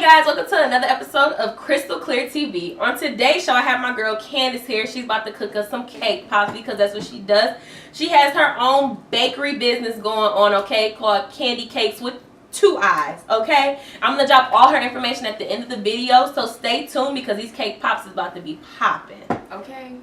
guys, welcome to another episode of Crystal Clear TV. On today's show, I have my girl Candice here. She's about to cook us some cake pops because that's what she does. She has her own bakery business going on, okay, called Candy Cakes with 2 eyes, okay? I'm going to drop all her information at the end of the video, so stay tuned because these cake pops is about to be popping, okay?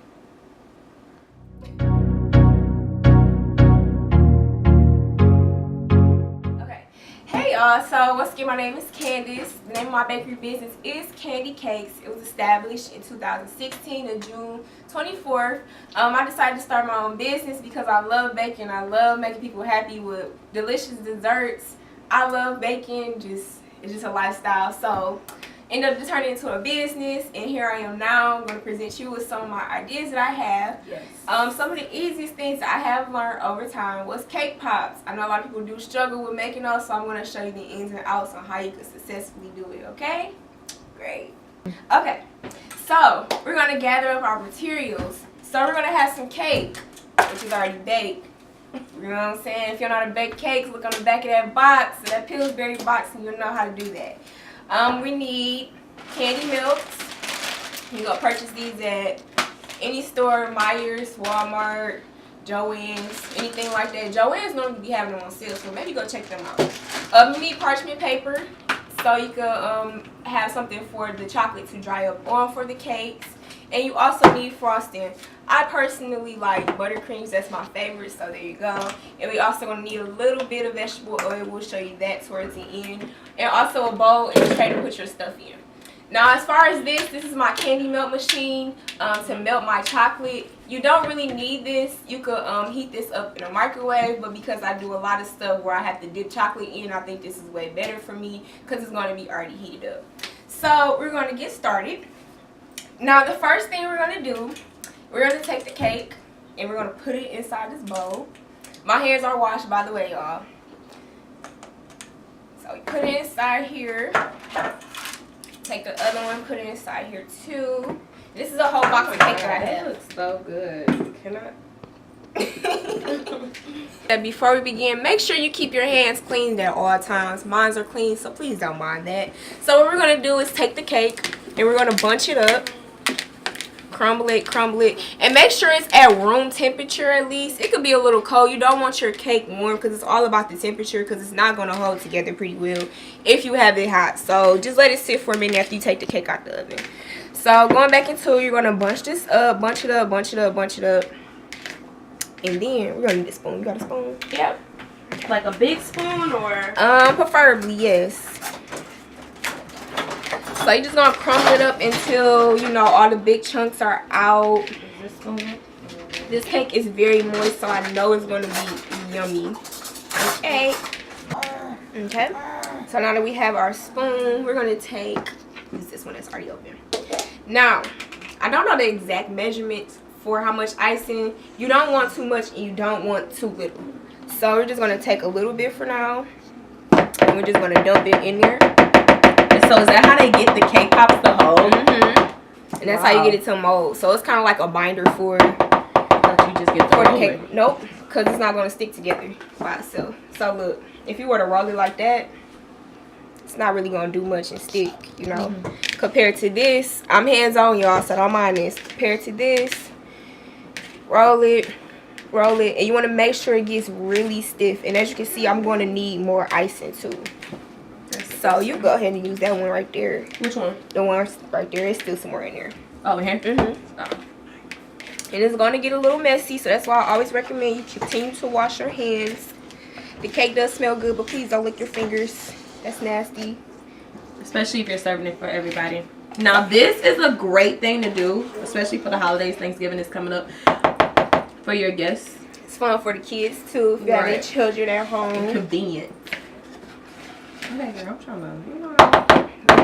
Hey y'all, so once again, my name is Candice. The name of my bakery business is Candy Cakes. It was established in 2016 on June 24th. I decided to start my own business because I love baking. I love making people happy with delicious desserts. I love baking, it's just a lifestyle. So ended up turning into a business, and here I am now. I'm going to present you with some of my ideas that I have. Yes. Some of the easiest things I have learned over time was cake pops. I know a lot of people do struggle with making those, so I'm going to show you the ins and outs on how you can successfully do it, okay? Great. Okay, so we're going to gather up our materials. So we're going to have some cake, which is already baked. You know what I'm saying? If you know how to bake cakes, look on the back of that box, that Pillsbury box, and you'll know how to do that. We need candy milks. You can go purchase these at any store, Myers, Walmart, Joann's, anything like that. Joann's normally be having them on sale, so maybe go check them out. You need parchment paper, so you can have something for the chocolate to dry up on for the cakes. And you also need frosting. I personally like buttercreams. That's my favorite, so there you go. And we also going to need a little bit of vegetable oil. We'll show you that towards the end. And also a bowl and a tray to put your stuff in. Now, as far as this is my candy melt machine to melt my chocolate. You don't really need this. You could heat this up in a microwave, but because I do a lot of stuff where I have to dip chocolate in, I think this is way better for me because it's going to be already heated up. So we're going to get started. Now, the first thing we're going to do, we're going to take the cake and we're going to put it inside this bowl. My hands are washed, by the way, y'all. So we put it inside here. Take the other one, put it inside here too. This is a whole box of cake that I have. It looks so good. Can I? Before we begin, make sure you keep your hands clean at all times. Mine are clean, so please don't mind that. So what we're going to do is take the cake and we're going to bunch it up. Crumble it, and make sure it's at room temperature at least. It could be a little cold. You don't want your cake warm because it's all about the temperature, because it's not going to hold together pretty well if you have it hot. So just let it sit for a minute after you take the cake out the oven. So going back into it, you're going to bunch this up, bunch it up, and then we're going to need a spoon. You got a spoon? Yep. Like a big spoon or? Preferably, yes. So you're just going to crumble it up until, you know, all the big chunks are out. This cake is very moist, so I know it's going to be yummy. Okay. Okay. So now that we have our spoon, we're going to use this one that's already open. Now, I don't know the exact measurements for how much icing. You don't want too much and you don't want too little. So we're just going to take a little bit for now. And we're just going to dump it in there. So is that how they get the cake pops to hold? And that's how you get it to mold. So it's kind of like a binder for you just get the cake. Nope, because it's not going to stick together by itself. So look, if you were to roll it like that, it's not really going to do much and stick, you know. Compared to this, I'm hands-on, y'all, so don't mind this. Compared to this, roll it, and you want to make sure it gets really stiff. And as you can see, I'm going to need more icing too. So you go ahead and use that one right there. Which one? The one right there. There's still some more in there. Oh, here? Oh. And it's going to get a little messy, so that's why I always recommend you continue to wash your hands. The cake does smell good, but please don't lick your fingers. That's nasty. Especially if you're serving it for everybody. Now, this is a great thing to do, especially for the holidays. Thanksgiving is coming up. For your guests. It's fun for the kids, too, if you have any children at home. Convenient. Okay, girl, I'm trying to, you know.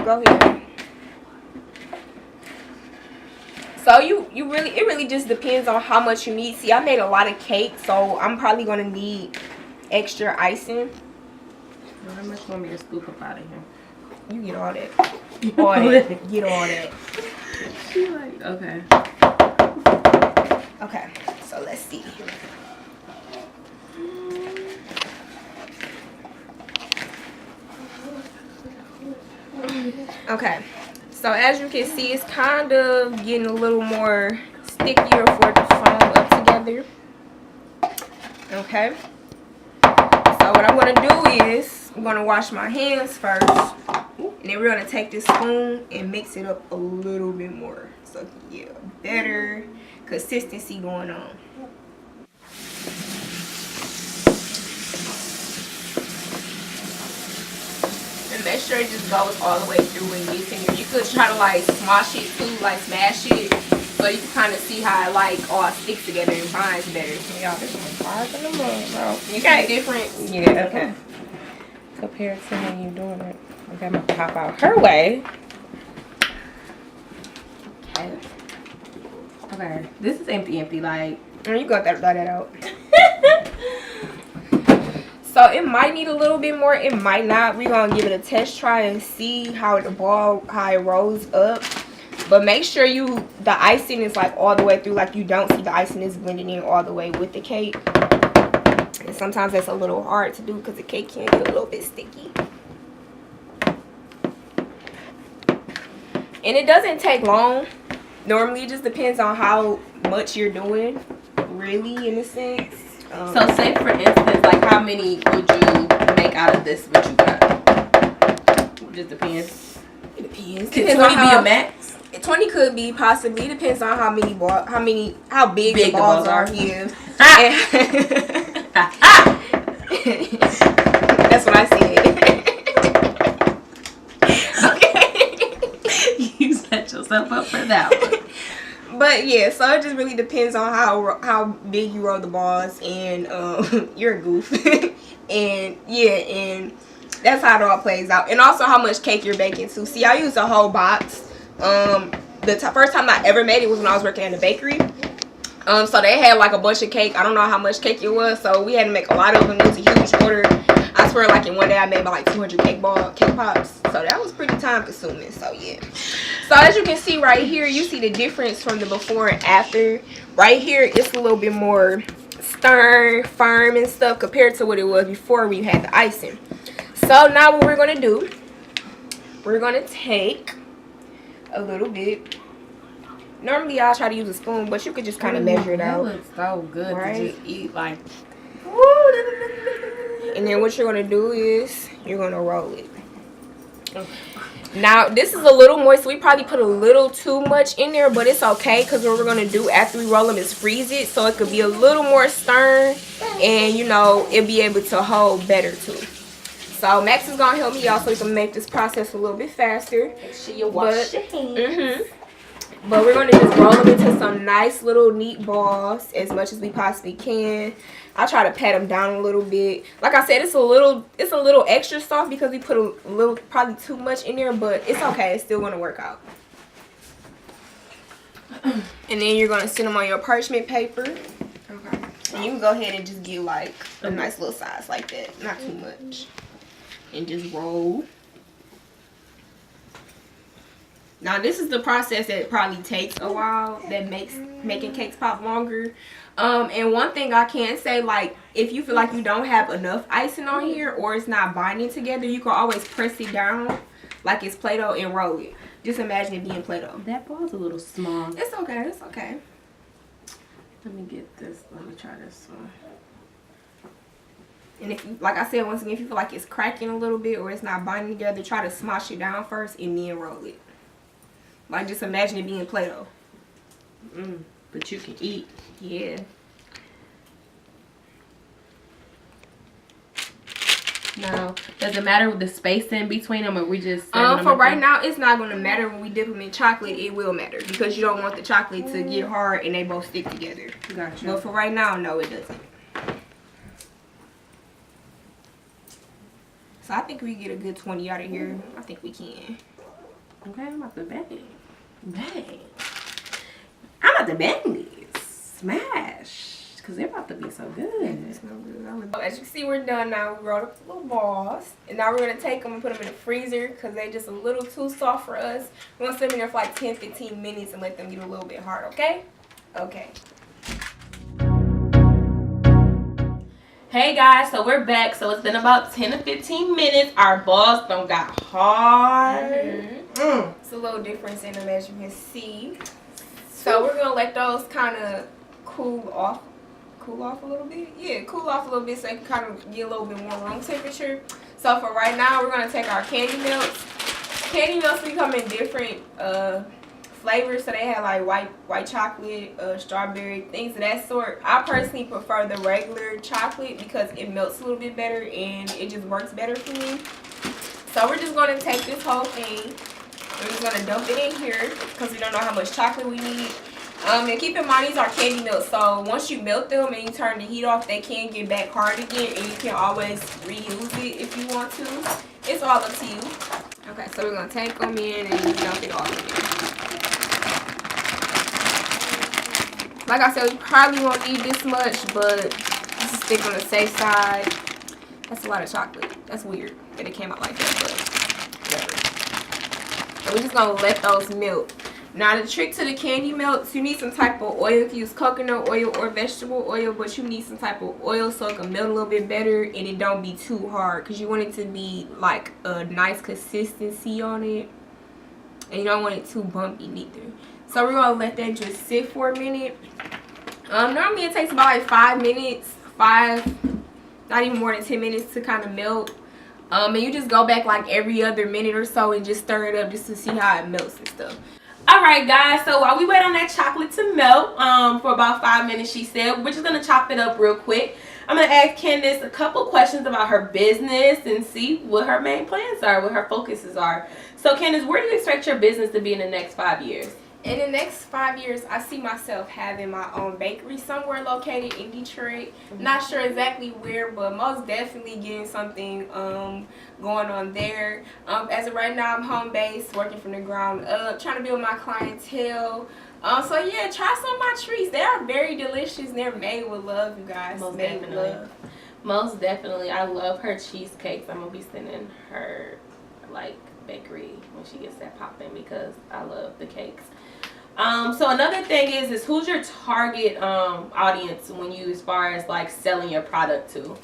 Go ahead. So it really just depends on how much you need. See, I made a lot of cake, so I'm probably gonna need extra icing. How much want me to scoop up out of here? You get all that. All that. Get all that. She like, okay. Okay, so let's see. Okay, so as you can see, it's kind of getting a little more stickier for it to foam up together. Okay, so what I'm going to do is I'm going to wash my hands first, and then we're going to take this spoon and mix it up a little bit more, so yeah, better consistency going on. And make sure it just goes all the way through and gets in here. You could try to like smash it too, like smash it, so you can kind of see how it like all sticks together and binds better. Y'all, this one's hard in the mud, bro. You got a difference? Yeah, okay. Compared to when you're doing it. Okay, I'm gonna pop out her way. Okay. Okay, this is empty, like. You got that out. So it might need a little bit more, it might not. We're gonna give it a test try and see how it rolls up. But make sure the icing is like all the way through, like you don't see the icing is blending in all the way with the cake. And sometimes that's a little hard to do because the cake can get a little bit sticky. And it doesn't take long. Normally it just depends on how much you're doing, really, in a sense. So say for instance, like how many would you make out of this what you got? It just depends. It depends. Could 20 be a max? 20 could be possibly. It depends on how big the balls are. Yeah. That's what I said. Okay. You set yourself up for that one. But yeah, so it just really depends on how big you roll the balls, and you're a goof. And yeah, and that's how it all plays out. And also how much cake you're baking too. See, I used a whole box. The first time I ever made it was when I was working at a bakery. So they had like a bunch of cake. I don't know how much cake it was, so we had to make a lot of them. It was a huge order. I swear, like in one day I made about like 200 cake pops. So that was pretty time consuming. So yeah. So as you can see right here, you see the difference from the before and after. Right here, it's a little bit more stern, firm and stuff compared to what it was before we had the icing. So now what we're going to do, we're going to take a little bit. Normally I'll try to use a spoon, but you could just kind of measure it out. That looks so good, right? To just eat like. And then what you're going to do is you're going to roll it. Now this is a little moist, so we probably put a little too much in there, but it's okay, because what we're going to do after we roll them is freeze it, so it could be a little more stern, and you know, it'll be able to hold better too. So Max is going to help me out so we can make this process a little bit faster. Make sure you wash your hands. But we're going to just roll them into some nice little neat balls as much as we possibly can. I'll try to pat them down a little bit. Like I said, it's a little extra soft because we put a little, probably too much in there, but it's okay. It's still going to work out. And then you're going to sit them on your parchment paper. Okay. And you can go ahead and just get like a nice little size like that. Not too much. And just roll. Now this is the process that probably takes a while, that makes making cakes pop longer. And one thing I can say, like, if you feel like you don't have enough icing on here or it's not binding together, you can always press it down like it's Play-Doh and roll it. Just imagine it being Play-Doh. That ball's a little small. It's okay, it's okay. Let me get this. Let me try this one. And if you, like I said, once again, if you feel like it's cracking a little bit or it's not binding together, try to smash it down first and then roll it. Like, just imagine it being Play-Doh. But you can eat. Yeah. Now, does it matter with the space in between them, or we just... For right now, it's not going to matter. When we dip them in chocolate, it will matter. Because you don't want the chocolate to get hard and they both stick together. Gotcha. But for right now, no, it doesn't. So I think we get a good 20 out of here. I think we can. Okay, I'm about to bang. I'm about to bang these. Smash. Because they're about to be so good. It's no good. As you can see, we're done now. We rolled up the little balls. And now we're going to take them and put them in the freezer because they're just a little too soft for us. We're going to set them in there for like 10-15 minutes and let them get a little bit hard, okay? Okay. Hey guys, so we're back. So it's been about 10 to 15 minutes. Our balls done got hard. It's a little difference in them, as you can see. So we're gonna let those kind of cool off a little bit. Yeah, cool off a little bit so they can kind of get a little bit more room temperature. So for right now, we're gonna take our candy melts. Candy melts become in different flavors, so they have like white chocolate, strawberry, things of that sort. I personally prefer the regular chocolate because it melts a little bit better and it just works better for me. So we're just going to take this whole thing, we're just going to dump it in here because we don't know how much chocolate we need. And keep in mind, these are candy melts, so once you melt them and you turn the heat off, they can get back hard again, and you can always reuse it if you want to. It's all up to you. Okay, so we're going to take them in and dump it all in there. Like I said, we probably won't need this much, but this is stick on the safe side. That's a lot of chocolate. That's weird that it came out like that, but whatever. So we're just going to let those melt. Now, the trick to the candy melts, you need some type of oil. You can use coconut oil or vegetable oil, but you need some type of oil so it can melt a little bit better and it don't be too hard because you want it to be like a nice consistency on it. And you don't want it too bumpy neither. So we're going to let that just sit for a minute. Normally it takes about like 5 minutes, not even more than 10 minutes to kind of melt. And you just go back like every other minute or so and just stir it up just to see how it melts and stuff. Alright guys, so while we wait on that chocolate to melt for about 5 minutes, she said, we're just going to chop it up real quick. I'm going to ask Candice a couple questions about her business and see what her main plans are, what her focuses are. So Candice, where do you expect your business to be in the next 5 years? In the next 5 years, I see myself having my own bakery somewhere located in Detroit. Not sure exactly where, but most definitely getting something going on there. As of right now, I'm home-based, working from the ground up, trying to build my So clientele. Yeah, try some of my treats. They are very delicious and they're made with love, you guys. Most made definitely. with love. Most definitely. I love her cheesecakes. I'm going to be sending her, like, bakery when she gets that popping because I love the cakes. So another thing is who's your target audience when you, as far as like selling your product to?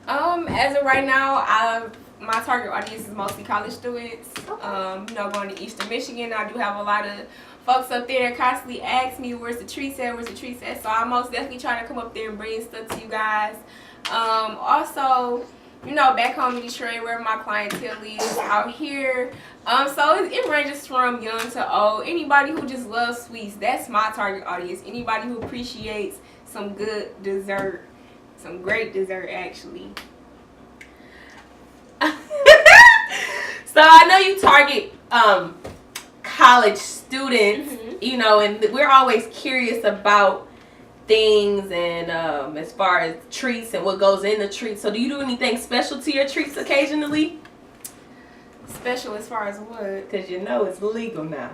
As of right now, my target audience is mostly college students. You know, going to Eastern Michigan. I do have a lot of folks up there that constantly ask me, where's the treats at, where's the treats at? So I'm most definitely trying to come up there and bring stuff to you guys. Also, you know, back home in Detroit where my clientele is out here. So it ranges from young to old. Anybody who just loves sweets, that's my target audience. Anybody who appreciates some good dessert, some great dessert actually. So I know you target college students, you know, and we're always curious about things and as far as treats and what goes in the treats. So do you do anything special to your treats occasionally? Special as far as what? Because you know it's legal now.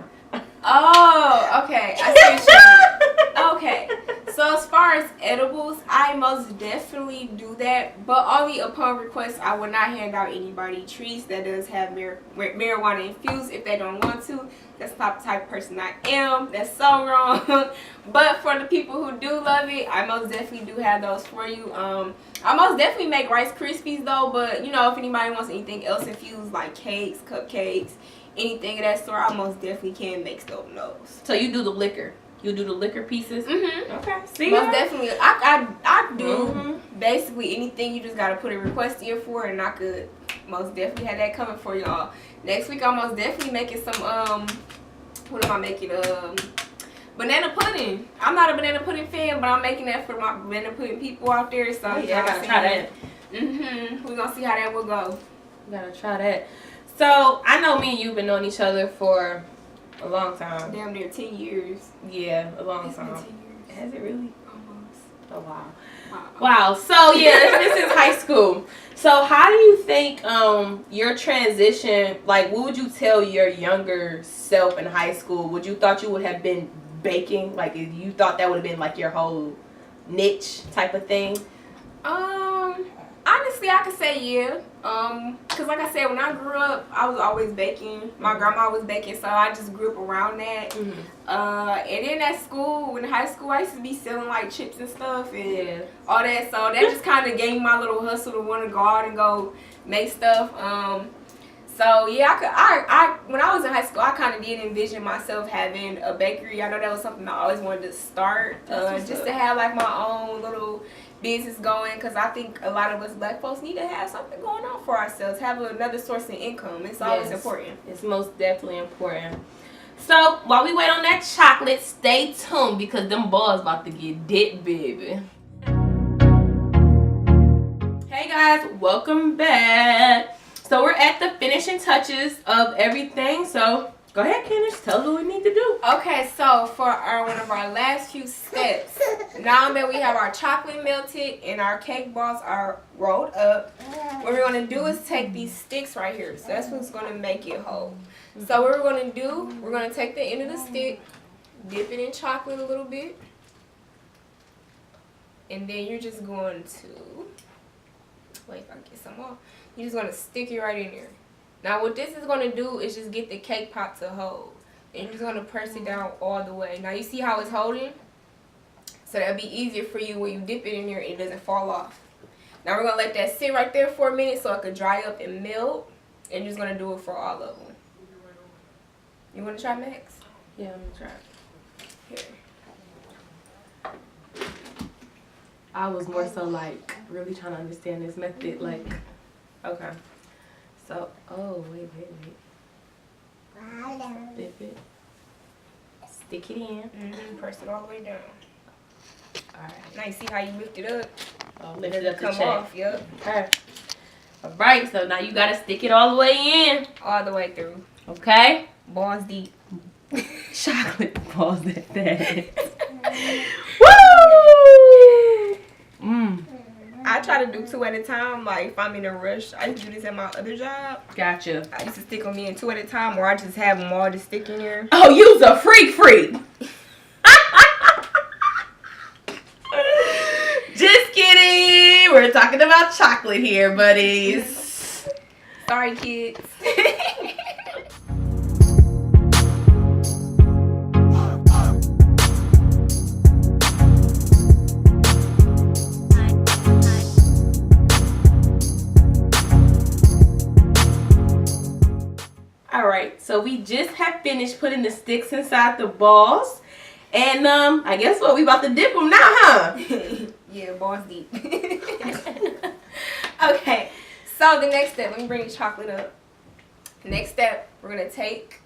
Oh, okay. I see what you mean. Okay. So as far as edibles, I most definitely do that, but only upon request. I will not hand out anybody treats that does have marijuana infused if they don't want to. That's not the type of person I am. That's so wrong. But for the people who do love it, I most definitely do have those for you. I most definitely make Rice Krispies though, but you know, if anybody wants anything else infused like cakes, cupcakes, anything of that sort, I most definitely can make those. So you do the liquor. You do the liquor pieces? Okay. See, most definitely. I do basically anything. You just gotta put a request in for it, and I could most definitely have that coming for y'all. Next week, I'm most definitely making some what am I making? Banana pudding. I'm not a banana pudding fan, but I'm making that for my banana pudding people out there. So yeah, I gotta try that. We're gonna see how that will go. Gotta try that. So I know me and you've been knowing each other for a long time. Damn near 10 years. Yeah, a long time. 10 years. Has it really? Almost. Oh wow. So yeah, this is high school. So how do you think your transition, like what would you tell your younger self in high school? Would you thought you would have been baking? Like if you thought that would have been like your whole niche type of thing? Honestly, I could say yeah. Cause like I said, when I grew up, I was always baking. My grandma was baking, so I just grew up around that. Mm-hmm. And then at school, in high school, I used to be selling like chips and stuff and all that. So that just kind of gave me my little hustle to want to go out and go make stuff. So yeah, I when I was in high school, I kind of did envision myself having a bakery. I know that was something I always wanted to start, just to have like my own little business going, because I think a lot of us black folks need to have something going on for ourselves, have another source of income. It's always important. It's most definitely important. So while we wait on that chocolate, stay tuned because them balls about to get dipped, baby. Hey guys, welcome back. So we're at the finishing touches of everything. So go ahead, Candice, tell us what we need to do. Okay, so for one of our last few steps, now that we have our chocolate melted and our cake balls are rolled up, what we're going to do is take these sticks right here. So that's what's going to make it whole. So what we're going to do, we're going to take the end of the stick, dip it in chocolate a little bit, and then you're just going to, wait, if I get some off, you're just going to stick it right in there. Now what this is going to do is just get the cake pop to hold. And you're just going to press it down all the way. Now you see how it's holding? So that'll be easier for you when you dip it in there and it doesn't fall off. Now we're going to let that sit right there for a minute so it can dry up and melt. And you're just going to do it for all of them. You want to try Max? Yeah, I'm going to try. Here. I was more so like really trying to understand this method. Like, okay. So, oh, wait. Dip it. Stick it in. Press it all the way down. Alright. Now you see how you lift it up? Oh, lift it up to come check. off, yep. Okay. Alright, so now you gotta stick it all the way in. All the way through. Okay? Balls deep. Chocolate balls at that. Woo! I try to do 2 at a time. Like if I'm in a rush, I used to do this at my other job. Gotcha. I used to stick them in 2 at a time, or I just have them all to stick in there. Oh, you's a freak. Just kidding. We're talking about chocolate here, buddies. Sorry, kids. Alright, so we just have finished putting the sticks inside the balls. And I guess what, we about to dip them now, huh? Yeah, balls deep. Okay, so the next step, let me bring the chocolate up. Next step, we're going to take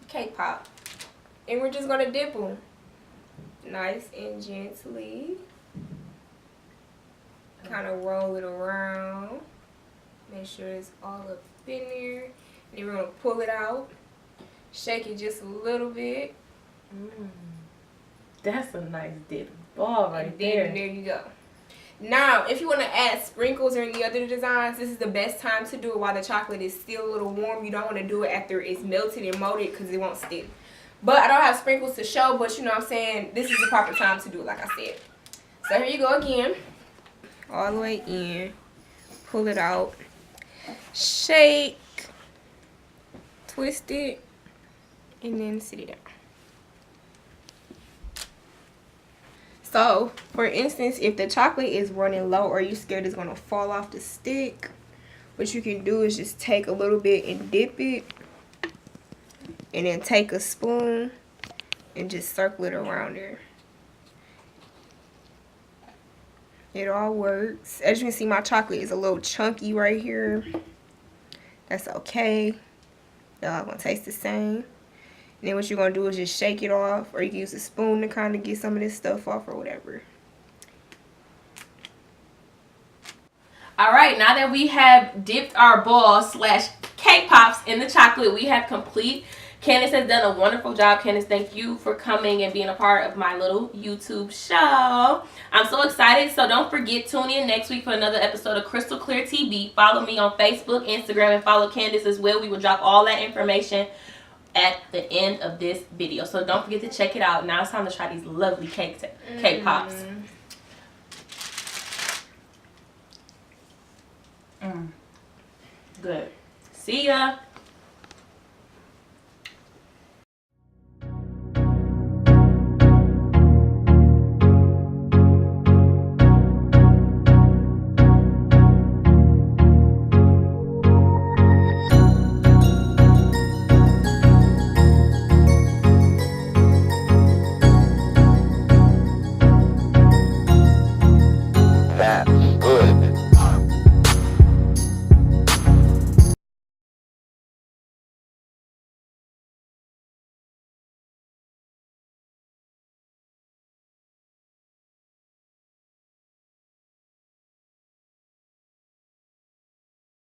cake pop. And we're just going to dip them. Nice and gently. Kind of roll it around. Make sure it's all up in there. And then we're going to pull it out. Shake it just a little bit. That's a nice dip ball right there. There you go. Now, if you want to add sprinkles or any other designs, this is the best time to do it while the chocolate is still a little warm. You don't want to do it after it's melted and molded because it won't stick. But I don't have sprinkles to show, but you know what I'm saying, this is the proper time to do it, like I said. So here you go again. All the way in. Pull it out. Shake. Twist it. And then sit it down. So, for instance, if the chocolate is running low or you're scared it's going to fall off the stick, what you can do is just take a little bit and dip it. And then take a spoon and just circle it around there. It all works. As you can see, my chocolate is a little chunky right here. That's okay. They're all going to taste the same. And then what you're going to do is just shake it off, or you can use a spoon to kind of get some of this stuff off or whatever. Alright, now that we have dipped our balls / cake pops in the chocolate, we have complete. Candice has done a wonderful job. Candice, thank you for coming and being a part of my little YouTube show. I'm so excited. So don't forget, tune in next week for another episode of Crystal Clear TV. Follow me on Facebook, Instagram, and follow Candice as well. We will drop all that information at the end of this video. So don't forget to check it out. Now it's time to try these lovely cake pops. Good. See ya.